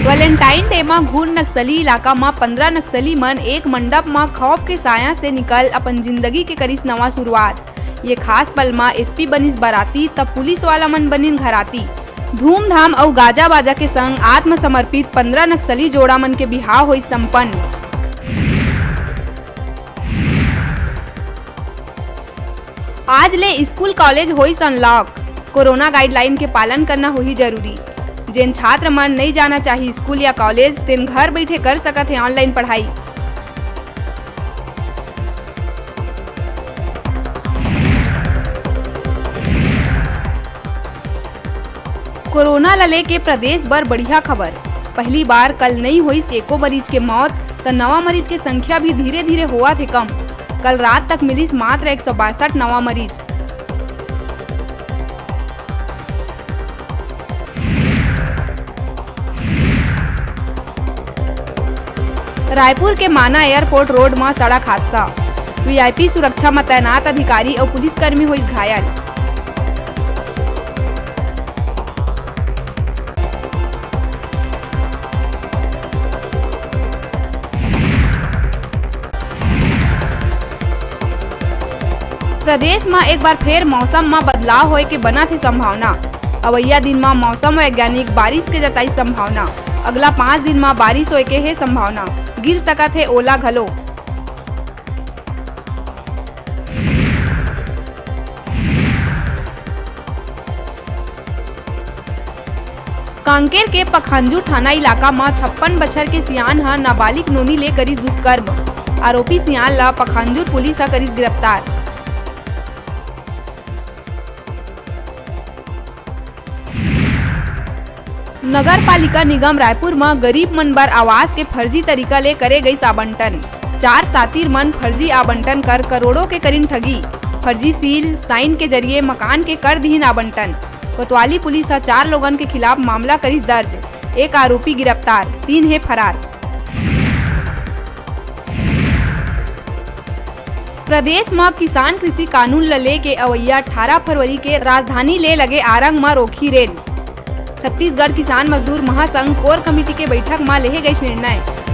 Valentine day में घूर नक्सली इलाका में 15 नक्सली मन एक मंडप में खौफ के साया से निकल अपन जिंदगी के करिस नवा शुरुआत। ये खास पल में एसपी बनिस बाराती तब पुलिस वाला मन बनिन घराती। धूमधाम और गाजा बाजा के संग आत्मसमर्पित 15 नक्सली जोड़ा मन के बिहाव हुई संपन्न। आज ले स्कूल कॉलेज हुई अनलॉक। कोरोना गाइडलाइन के पालन करना हुई जरूरी। जिन छात्र मन नहीं जाना चाहिए स्कूल या कॉलेज तेन घर बैठे कर सकत है ऑनलाइन पढ़ाई। कोरोना लले के प्रदेश भर बढ़िया खबर। पहली बार कल नहीं हुई एको मरीज के मौत तो नवा मरीज के संख्या भी धीरे धीरे हुआ थे कम। कल रात तक मिली मात्र 162 नवा मरीज। रायपुर के माना एयरपोर्ट रोड में सड़क हादसा। वीआईपी सुरक्षा में तैनात अधिकारी और पुलिसकर्मी हुई घायल। प्रदेश में एक बार फिर मौसम में बदलाव होए के बना थे संभावना। अवैया दिन में मौसम वैज्ञानिक बारिश के जताई संभावना। अगला 5 दिन में बारिश होए के है संभावना। गिर सकत है ओला घलो। कांकेर के पखांजूर थाना इलाका में 56 बछर के सियान ह नाबालिग नोनी ले करी दुष्कर्म। आरोपी सियान ला पखांजूर पुलिस ह करी गिरफ्तार। नगर पालिका निगम रायपुर में गरीब मन बर आवास के फर्जी तरीका ले करे गई आवंटन। 4 सातिर मन फर्जी आवंटन कर करोड़ों के करीन ठगी। फर्जी सील साइन के जरिए मकान के कर दीन आवंटन। कोतवाली पुलिस 4 लोगन के खिलाफ मामला करी दर्ज। एक आरोपी गिरफ्तार, 3 है फरार। प्रदेश में किसान कृषि कानून लले के अवैया 18 फरवरी के राजधानी ले लगे आरंग में रोकी रेल। छत्तीसगढ़ किसान मजदूर महासंघ कोर कमेटी के बैठक में लेहे गए निर्णय।